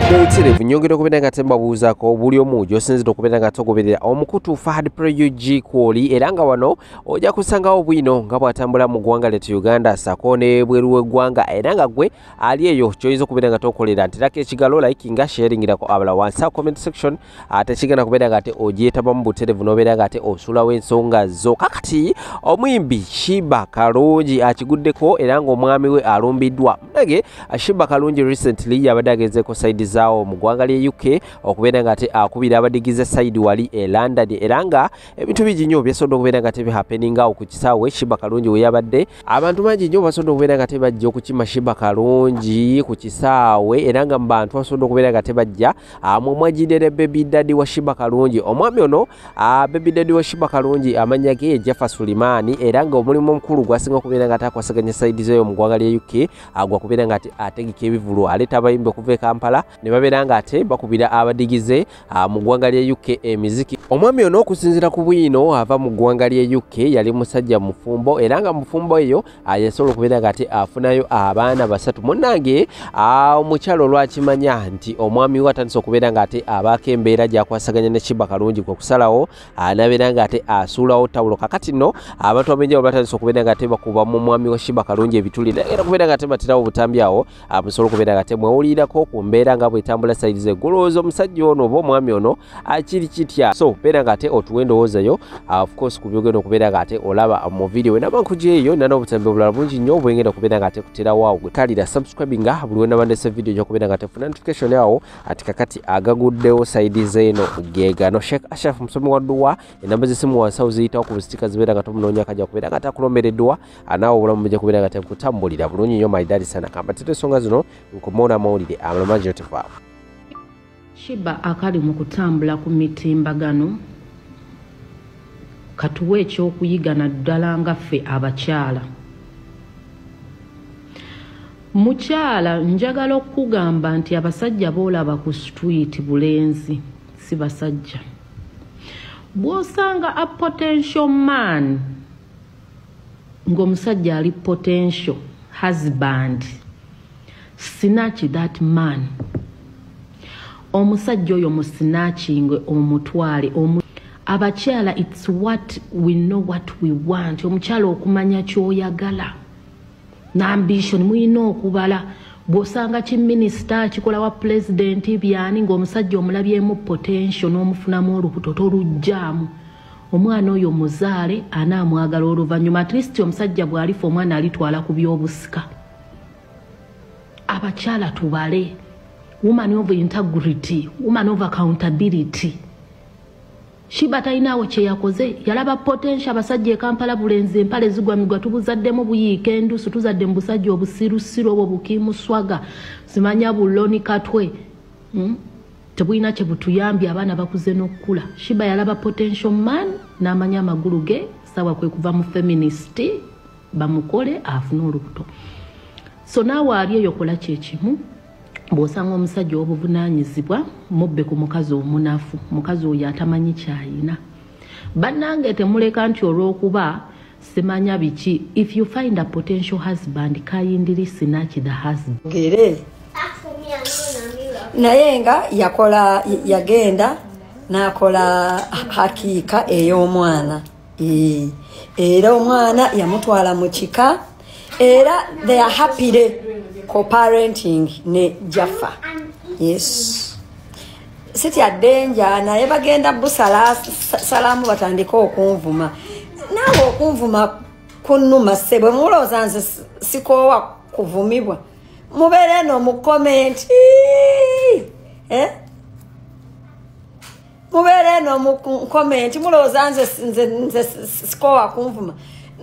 Mutsirevu nyongera okubera nga tembabuuzako buli omu gy'osinzira okubeera nga togoberera omukutu Fahad Prayug Kwoli era nga wano ojja kusangawo bwino nga bw'atambula mu ggwanga lyettu Uganda ssaako ne bweru w'eggwanga era nga gwe ali eyo ky'oyinza okubeera nga tokolera nterako ekigalo likinga sharingirako abala wansi awo comment section ate kigenda kubeera nga ate ogyetabamu buterevu n'obeera nga ate osulawo ensonga zo kakati omuyimbi Shiba Kalungi akiguddeko era ng'omwami we alumbiddwa munage Shiba Kalungi recently yabadde agezeeko side zaawo mu ggwanga lye UK okubeera nga ate akubira abadigize side wali e London era nga ebintu bingi nnyo byasobodde okubeera nga tebihappeninga awo ku kisaawe Shiba Kalungi we yabadde abantu bangi nnyo basobodde okubeera nga tebajja okukima Shiba Kalungi ku kisaawe era nga mu bantu basobodde okubeera nga tebajja mwajidere baby daddy wa Shiba Kalungi omwami ono baby daddy wa Shiba Kalungi amanya ge ye Jaffa Sulimani era nga omulimu omukulu gwasinga okubeera nga atakwasaganya side zeyo mu ggwanga lye UK agwa kubeera nga ategeka ebivulu aleeta abayimbi okuva e Kampala ne babeera nga ate bakubira abadigize mu ggwanga lye UK emiziki omwami ono okusinziira ku bwino ava mu ggwanga lye UK yali musajja mufumbo era nga mufumbo eyo yasobola okubeera nga ate afunayo abaana basatu munnange omukyalo olwakimanya nti omwami we atandise okubeera nga ate abaako embeera gyakwasaganya ne Shiba Kalungi kwe kusalawo nabeera nga ate asuulawo tawulo kakati nno abantu abenjawulo batandise okubeera nga ate bakuba mu mwami wa Shiba Kalungi ebituli era okubeera nga ate baterawo butambi awo musobola okubeera nga ate mwewulirirako ku mbeera nga bwetambula saizi zeggulowooza omusajja ono oba omwami ono akiri kitya so beera nga ate otuwe endowoozayo of course ku byogenda okubeera nga ate olaba mu video we nabankujeeyo nana obutambi obulala bungi nnyo bwengenda okubeera nga ate kuterawo awo gwe kalira subscribinga buli wena bandese video gyokubeera nga ate funa notification awo ati kakati agaguddewo saidi zeeno gegano Sheikh Ashraf musomi wa dduwa enamba zisimu wansi awo ziyitawo ku busitika zibeera nga tomunoonya kajja kubeera nga ate akulomereddwa anaawo obulamu bujja kubeera nga tekutambulira bulungi nnyo maidali sana kamba tete ensonga zino nkomaona amawulire amalamangi otefaawo Shiba akali mu kutambula ku mitimbagano katuwe ekyokuyiga naddala nga ffe abakyala mukyala njagala okugamba nti abasajja boolaba ku street bulenzi si basajja bw'osanga a potential man ng'omusajja ali potential husband snatch that man omusajja oyo musinachingwe omutwale abakyala it's what we know what we want omukyala okumanya kyoyagala n'ambition muyina okubala bw'osanga kiminister kikola wa president byani ng'omusajja omulabyemu potential n'omufunamu olubuto tolujjaamu omwana oyo muzaale anaamwagala oluvannyuma at least omusajja bw'alifa omwana alitwala ku by'obusika abakyala tubale woman of integrity, woman of accountability. Shiba tainaawo kye yakoze yalaba potential abasajja e Kampala bulenzi empale zigwa migwa tubuzaddemu buyikendu tuzadde mu busajja obusirusiru obwo bukimuswaga simanya buloni katwe tebulina kye butuyambye abaana bakuze n'okukula Shiba yalaba potential man n'amanya amagulu ge sawa kwe kuva mu feminist bamukole afuna olubuto so naawe ali eyo kola kyekimu bw'osanga omusajja obuvunaanyizibwa mubbe ku mukazi omunafu mukazi oyo atamanyi kyayina bannange temuleka nti olw'okuba simanya biki if you find a potential husband kindly snatch the husband gere naye nga yagenda n'akola hakiika ey'omwana era omwana yamutwala mu kika era they are happy co-parenting ne Jaffa yes siti adenja naye bagenda busala salamu batandika okunvuma nawe okunvuma kunnuma sebo mulowooza nze sikoowa kuvumibwa mubeere no mu comment mubeere no mu comment mulowooza nze sikoowa kunvuma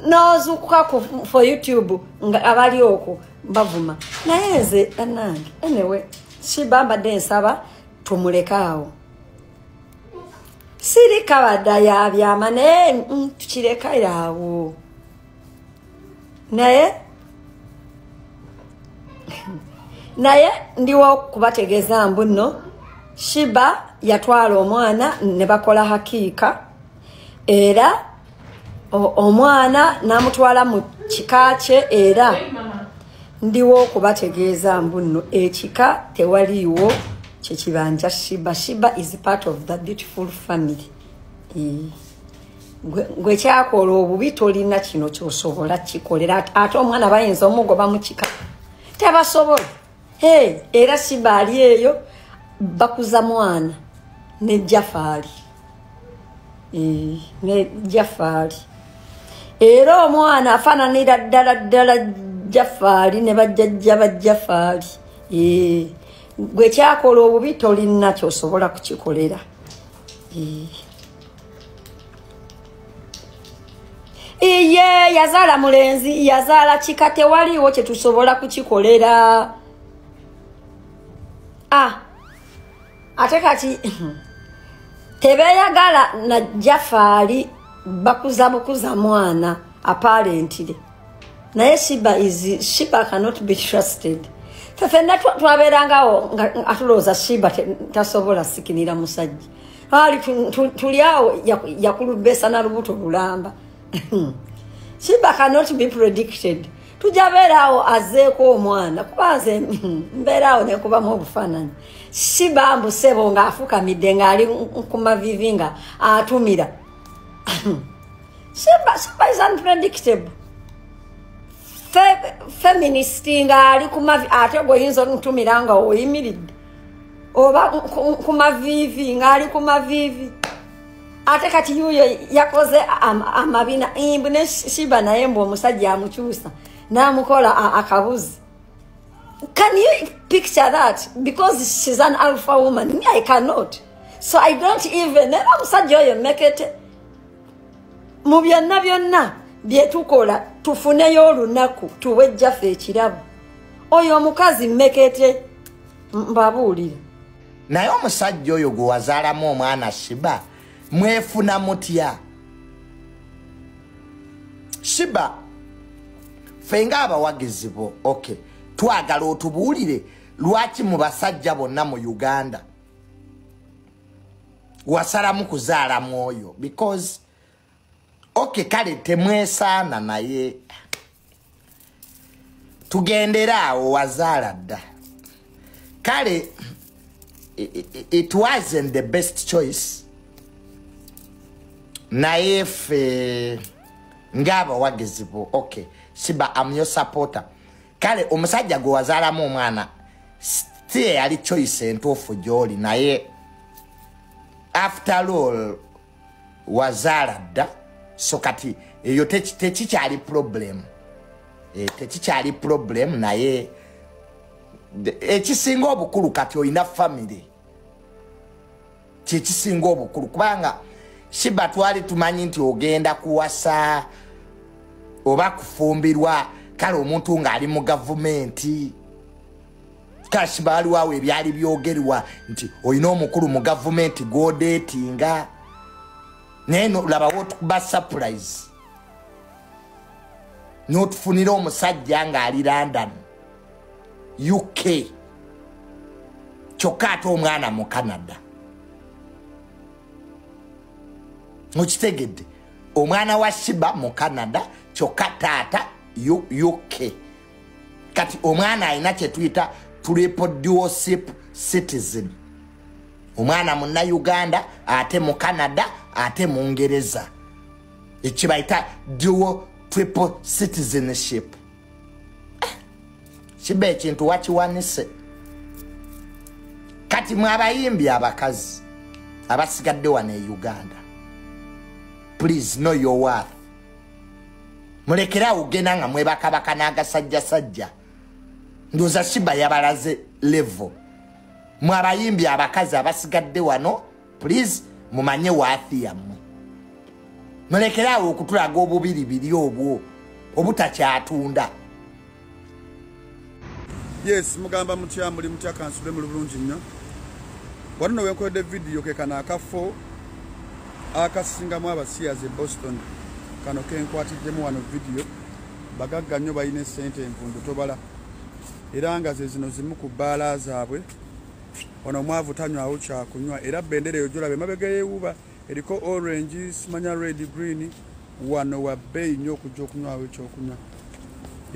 nozukuka for YouTube nga abali okwo bavuma naye nze anange anyway Shiba mbadde nsaba tumulekaawo sirika badda yabyama naye tukireka yawo naye ndiwo kubategeeza mbu nno Shiba yatwala omwana ne bakola hakiika era omwana namutwala mu kika kye era ndiwo kubategeeza mbu nno ekika tewaliiwo Chechibanja Shiba is part of that beautiful family. Gwe kyakola obubi tolina kino kyosobola kikolera ate omwana bayinza omugoba mu kika tebasobola era Shiba ali eyo bakuza mwana ne Jafari era omwana afaananira ddala Jafari ne bajjajja ba Jafari gwe kyakola obubi tolina kyosobola kukikolera iye yazala mulenzi yazala kikate waliwo kye tusobola kukikolera ate kati tebeyagala na Jafari bakuza mwana apparently naye Shiba cannot be trusted fefenna twabeerangawo atuloza Shiba tasobola sikinira musajja ali tuliawo yakulubesa na lubuto lulamba Shiba cannot be predicted tujabeerawo azeeko omwana kubanze mbeerawo nekubamu obufaananyi Shiba mbusebo ng'afukamidde ng'ali ku mavivi nga atumira Shiba is unpredictable feminist ng'ali ku mavivi ate gweoyinza omutumira nga oyimiridde oba ku mavivi ng'ali ku mavivi ate kati yuyo yakoze amabina imbu ne Shiba naye mbu omusajja amukyusa n'amukola akabuzi. Can you picture that? Because she's an alpha woman. Me, I cannot. So I don't even never omusajja oyo mekete mu byonna byonna bye tukola tufuneyo olunaku tuwe Jaffe ekirabo oyo omukazi mekete mbabuulire naye omusajja oyo gwe wazaalamu omwana Shiba mwefuna mutya Shiba fenga abawagizi bo okay twagala otubuulire lwaki mu basajja bonna mu Uganda wasalamu kuzaala mwoyo because okay kale temwesaana naye tugenderaawo wazaala dda kale it wasn't the best choice naye ffe ng'abawagizi bo okay Shiba I'm your supporter kale omusajja gwe wazaalamu omwana still yali choice entuufu gy'oli naye after all wazaala dda so kati eyo tekikyali problem tekikyali problem naye ekisinga obukulu kati oyina family kyekisinga obukulu kubanga Shiba twali tumanyi nti ogenda kuwasa oba kufumbirwa kale omuntu ng'ali mu gavumenti kale Shiba aliwawo ebyali byogerwa nti oyina omukulu mu gavumenti gw'odeetinga naye labawo tukuba surprise n'otufunira omusajja ng'ali London UK kyokka ate omwana mu Canada mukitegedde omwana wa Shiba mu Canada kyokka taata UK kati omwana alina kye tuyita triple dualship citizen omwana munna Uganda ate mu Canada ate mu Ngereza ekibayita dual triple citizenship Shiba ekintu wakiwanise kati mwabayimbi abakazi abasigadde wano e Uganda please know your worth mulekera ugenda nga mwebakabaka n'agasajjasajja ndoza Shiba yabalaze level mwabayimbi abakazi abasigadde wano please mumanye waathi yammwe mulekera okutulaga obubiribiri obwo obutakyatunda yes mugamba mutya muli mutya kansule mu bulungi nnyo wano wenkodde video ke kana akafo akasingamu abasiyazi Boston kano kenkwatiddemu wano video bagagga nnyo balina essente envundu tobala era nga ze zino zimu ku bbaala zaabwe ono omwavu tanywawo kyakunywa era bendera eyo gyolabe emabega yeewuba eriko orange simanya red green wano wa bbeeyi nnyo okujja okunywawo ekyokunywa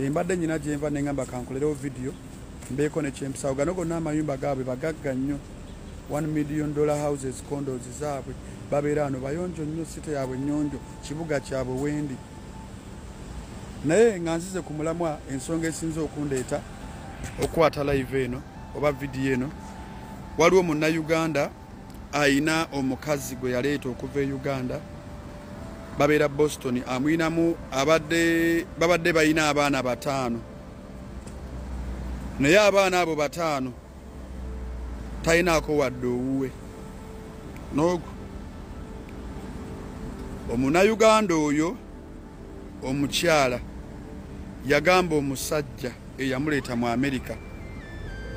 mbadde nyina gyenva neŋŋamba kankolerewo video mbeeko nekyempisawo gano gonna amayumba gaabwe bagagga nnyo $1 million houses condos zaabwe babeera ano bayonjo nnyo site yaabwe nnyonjo kibuga kyabwe wendi naye nga nzize ku mulamwa ensonga esinze okundeeta okwata live eno oba vidiyo eno waliwo munnayuganda ayina omukazi gwe yaleeta okuva e Uganda babeera Boston amwinamu babadde bayina abaana 5 naye abaana abo 5 talinaako wadde owuwe n'ogwo omunnayuganda oyo omukyala yagamba omusajja eyamuleeta mu America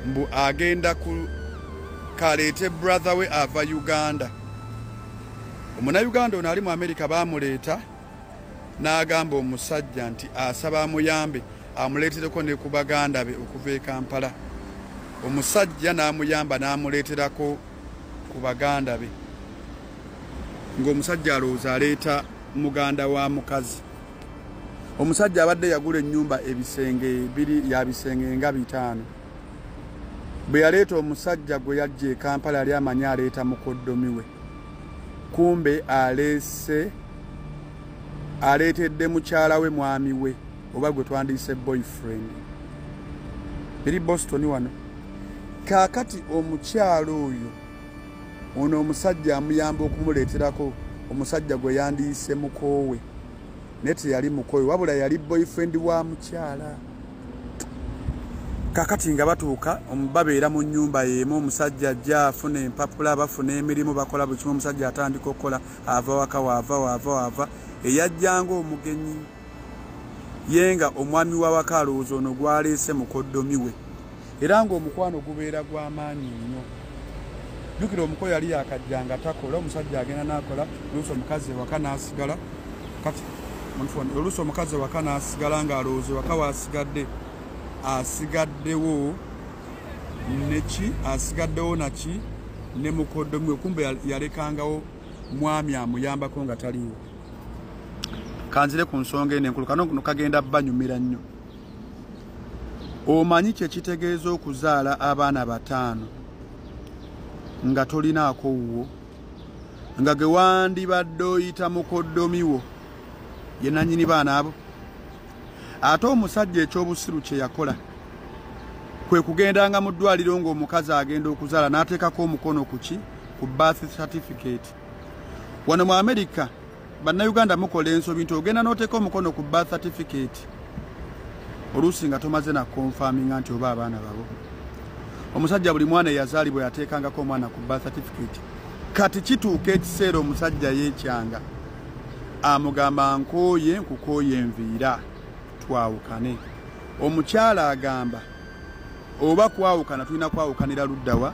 mbu agenda ku kaleete brother we ava Uganda. Omunnayuganda ono ali mu America baamuleeta n'agamba omusajja nti asaba amuyambe amuleetereko ne ku baganda be okuva e Kampala. Omusajja n'amuyamba n'amuleeterako ku baganda be ng'omusajja alowooza aleeta muganda wa mukazi. Omusajja abadde yagula ennyumba ebisenge ya bisenge nga 5. Bwe yaleeta omusajja gwe yajja e Kampala yali amanyi aleeta mukoddomi we. Kumbe aleetedde mukyala we mwami we oba gwe twandiyise boyfriend. Biri Boston wano. Kaakati omukyalo oyo ono omusajja amuyamba okumuleeterako omusajja gwe yandiyise mukoowe. Neti yali mukoowe wabula yali boyfriend wa mukyala. Kakati nga batuuka babeera mu nnyumba y'emu omusajja ajja afuna empapula bafuna emirimu bakola buli kimu omusajja atandika okukola ava waka waava eyajjanga omugenyi yenga omwami w'awaka alowooza ono gwaleese mukoddomi we era ng'omukwano gubeera gw'amaanyi nnyo. Jjukira omuko yali yakajjanga takola omusajja agenda n'akola oluusi omukazi ewaka n'asigala kati oluusi omukazi ewaka n'asigala ng'alowooza ewaka waasigadde asigaddewo naki ne mukoddomi we kumbe yalekangawo mwami amuyambako nga taliwo. Kanzire ku nsonga eno enkulu kano kagenda banyumira nnyo. Omanyi kye kitegeeza okuzaala abaana 5 nga tolinaako wuwo nga ge wandibadde oyita mukoddomi wo ye nannyini baana abo. Ate omusajja ekyobusiru kye yakola kwe kugendanga mu ddwaliro ng'omukazi agenda okuzaala n'ateekako omukono ku birth certificate. Wano mu America bannayuganda mukola ensobi nti ogenda n'oteeka omukono ku birth certificate oluusi nga tomaze na confirminga nti oba abaana babo. Omusajja buli mwana eyazaalibwa yateekangako omwana ku birth certificate. Kati kituuka ekiseera omusajja yeekyanga amugamba nkukooye enviira twawukane. Omukyala agamba oba kwawukana tulina kwawukanira luddawa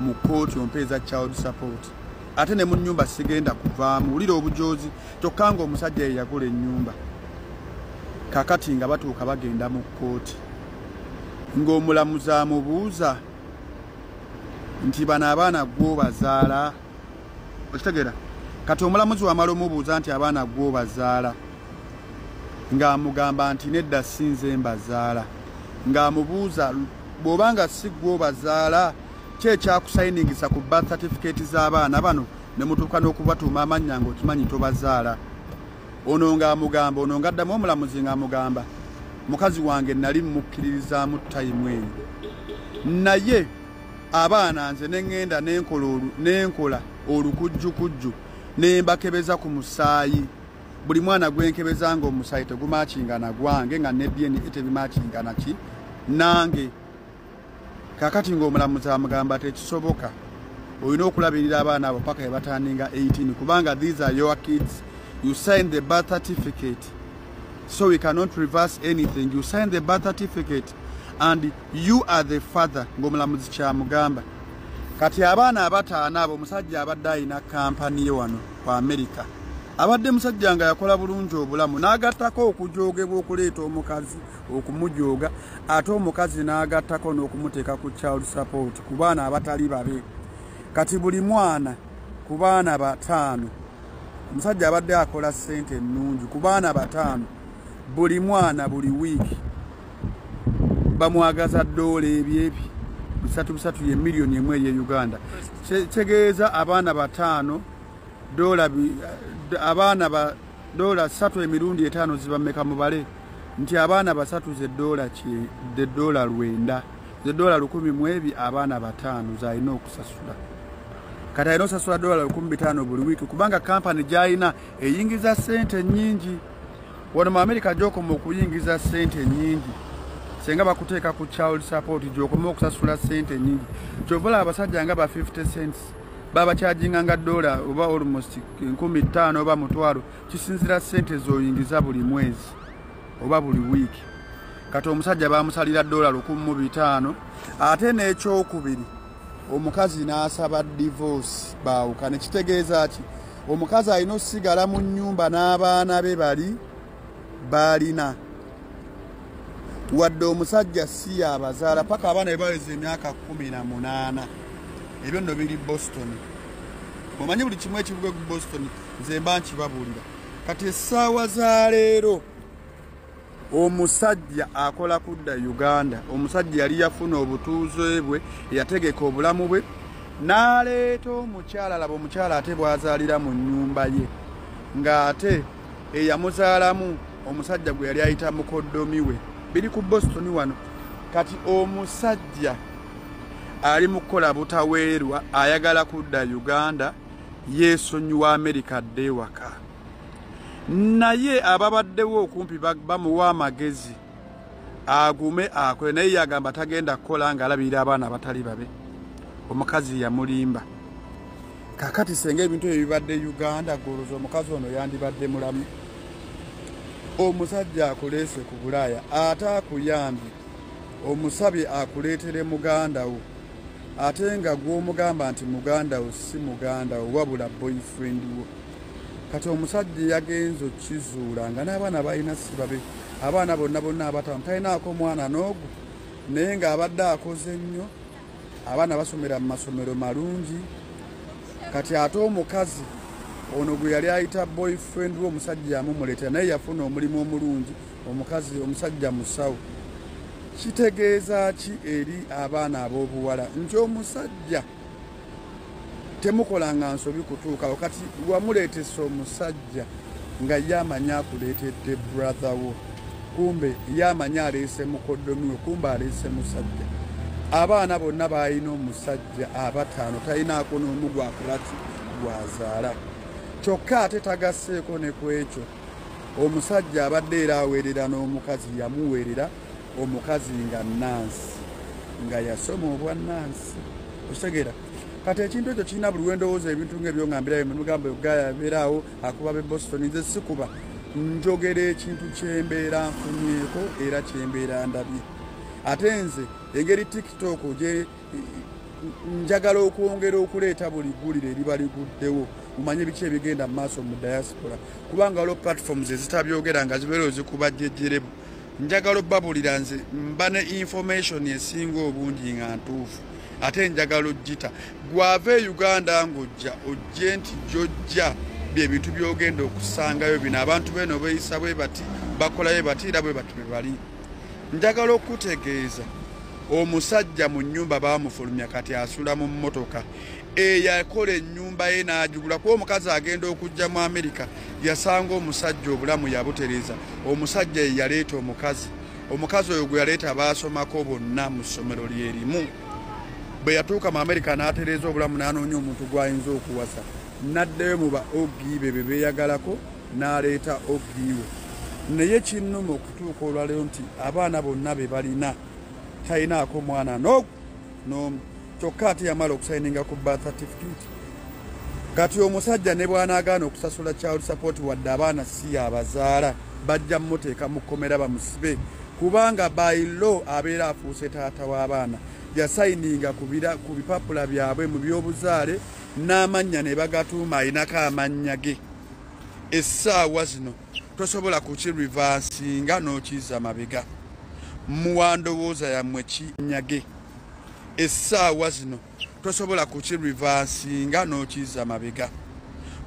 mu kooti ompeeza child support. Ate ne mu nnyumba sigenda kuvaamu wulira obujozi kyokka ng'omusajja ye yagula ennyumba. Kakati nga batuuka bagenda mu kooti ng'omulamuzi amubuuza nti bano abaana gw'obazaala. Okitegeera kati omulamuzi wamala omubuuza nti abaana gw'obazaala ng'amugamba nti nedda sinze mbazaala. Ng'amubuuza bw'obanga si gw'obazaala ki ekyakusayiningisa ku birth certificate z'abaana bano ne mutuuka n'okubatuuma amannya ng'okimanyi tobazaala. Ono ng'amugamba ono ng'addamu omulamuzi ng'amugamba mukazi wange nali mukkiririzaamu tayimu eyo naye abaana nze ne ŋŋenda n'enkola olukujjukujju ne mbakebeza ku musaayi. Buli mwana gwenkebeza ng'omusaayi tegumaakingana gwange nga ne DNA tebimaakingana ki nange. Kakati ng'omulamuzi amugamba tekisoboka olina okulabirira abaana abo paka batandinga 18 kubanga these are your kids. You sign the birth certificate so we cannot reverse anything. You sign the birth certificate and you are the father. Ng'omulamuzi kyamugamba kati abaana 5 abo omusajja abadde ayina kampani ye wano ku America. Abadde musajja nga yakola bulungi obulamu n'agattako okujoogebwa okuleeta omukazi okumujooga ate omukazi n'agattako n'okumuteeka ku child support ku baana abatali babe. Kati buli mwana ku baana 5 omusajja abadde akola ssente ennungi ku baana 5 buli mwana buli wiiki bamwagaza $2 bisatu ye milioni emwe ye Uganda tegeeza abaana batano abaana ba dola 3 emirundi 5 zibameka mubale nti abaana basatu ze dola ki de dola 9 ze dola 10 mwebi abaana batano zaina okusasula kata ino sasula dola 15 buli wiki kubanga kampani jaina eyingiza sente nyingi wano mu America joko mu kuyingiza sente nyingi senga bakuteeka ku child support joko mu kusasula sente nyingi jovola abasajja nga ba 50 cents baba charginga nga dola oba almost 15 oba mutwalo kisinzira sente zoyingiza buli mwezi oba buli wiki kati omusajja bamusalira dola 15 ate n'ekyokubiri omukazi n'asaba divorce baawukane kitegeeza ki omukazi alina osigala mu nnyumba n'abaana be balina wadde omusajja si abazaala paka abaana be baweza emyaka 18 ebyo nno biri Boston omanyi buli kimu ekivuga ku Boston nze mba nkibabuulira kati essaawa za leero omusajja akola kudda Uganda omusajja yali yafuna obutuuze bwe yategeka obulamu bwe n'aleeta omukyala laba omukyala ate bwazaalira mu nnyumba ye ng'ate eyamuzaalamu omusajja gwe yali ayita mukoddomi we biri ku Boston wano kati omusajja ali mu kukola butaweerwa ayagala kudda Uganda yeesonyiwa America dde waka naye ababaddewo okumpi bamuwa amagezi agume akole naye yagamba tagenda kukola ng'alabirira abaana abatali babe omukazi yamulimba kakati senga ebintu ebibadde Uganda goloza omukazi ono yandibadde mulamu omusajja akuleese ku Bulaaya ate akuyambye omusabye akuleetere muganda wo ate nga gw'omugamba nti muganda wo si muganda wo wabula boyfriend wo kati omusajja yagenze okizuula nga n'abaana balina sibabe abaana bonna abatamu talinaako mwana n'ogu naye ng'abadde akoze nnyo abaana basomera mu masomero malungi kati ate omukazi ono gwe yali ayita boyfriend we omusajja yamumuleetera naye yafuna omulimu omulungi omusajja musawo kitegeeza ki eri abaana ab'obuwala nti omusajja temukolanga nsobi kutuuka kati wamuleetesa omusajja nga yamanya akuleetedde brother wo kumbe yamanya aleese mukoddomi we kumbe aleese musajja abaana bonna balina omusajja abataano talinaako n'omu gwakulati gwazaala kyokka ate tagasseeko ne ku ekyo omusajja abadde era aweerera n'omukazi yamuweerera omukazi nga nansi nga yasoma obwannansi okitegeera kati ekintu ekyo kirina buli wendowooza ebintu ng'ebyo ngambirayo mugamba Ugaya abeeraawo akuba b'e Boston nze sikuba njogera ekintu kyembeera nfunyeeko era kyembeera ndabye ate nze engeri TikTok gye njagala okwongera okuleeta buli ggulire eriba liguddewo mumanye biki ebigenda mu maaso mu diaspora kubanga waliwo platforms ezitabyogera nga zibeera ozikuba jjejjerebu njagala obbabulira nze mba ne information esinga obungi nga ntuufu ate njagala oggita gwave Uganda ng'ojja ojje nti jojja byebintu byogenda okusangayo bino abantu beno beeyisa bwe bati bakolayo bati era bwe bati bwe bali njagala okutegeeza omusajja mu nnyumba baamufulumya kati asula mu mmotoka eyakola ennyumba ye n'agigula kuba omukazi agenda okujja mu America yasanga omusajja obulamu yabutereza omusajja ye yaleeta omukazi oyo gwe yaleeta baasomako bonna mu ssomero lyerimu bwe yatuuka mu America n'atereeza obulamu n'anoonya omuntu gw'ayinza okuwasa n'addeyo mu ba ogiibe be beeyagalako n'aleeta ogiiwe naye kinnuma okutuuka olwaleero nti abaana bonna be balina talinaako mwana n'omu kyokka ate yamala okusayininga ku birth certificate kati omusajja ne bw'anaagaana okusasula child support wadde abaana si abazaala bajja mmuteeka mu kkomera bamusibe kubanga by law abeera afuuse taata w'abaana yasayininga ku bipapula byabwe mu by'obuzaale n'amannya ne bagatuuma alinako amannya ge essaawa zino tosobola kukirivansinga n'okiza mabega muwandowooza yammwe kinyage essaawa zino tosobola kukirivansinga n'okiza mabega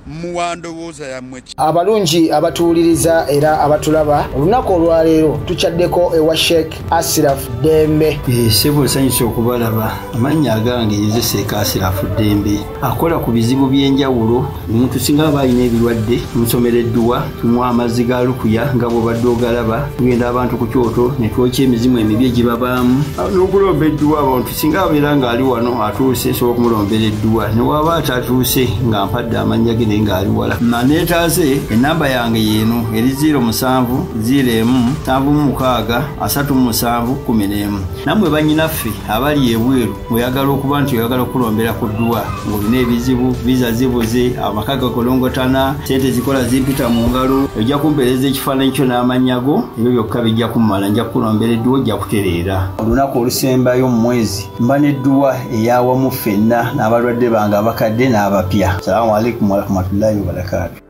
muwandowooza yammwe. Abalungi abatuwuliriza era abatulaba olunaku olwaleero tukyaddeko ewa Sheikh Ashraf Dembe. Sebo nsanyusa okubalaba. Amannya agange nze Sheikh Ashraf Dembe akola ku bizibu by'enjawulo. Omuntu singa aba alina ebirwadde tumusomereddwa, tumuwa amazzi ga lukuya nga bw'obadde ogalaba, tugenda abantu ku kyoto ne twokya emizimu emibi egibabaamu n'okulomba edduwa. Abantu singa abeera ng'ali wano atuuse sobola okumulombera edduwa, ne waba atatuuse nga mpadde amannya ge naye ng'ali wala. Neetaase ennamba yange yeeno eri 0701763711. Nammwe bannyinaffe abali ebweru oyagala okuba nti oyagala okulombera ku dduwa ng'olina ebizibu, viza zibuze, amaka gakolongotana, sente zikola zimpita mu ngalo, ojja kumpeereza ekifaananyi kyo n'amannya go, ebyo byokka bijja kummala, nja kukulombera edduwa, ojja kutereera. Olunaku olusembayo mu mwezi mba n'edduwa ey'awamu ffenna n'abalwadde bange abakadde n'abapya. Salaamu alaikum warahmatullahi wabarakatuh.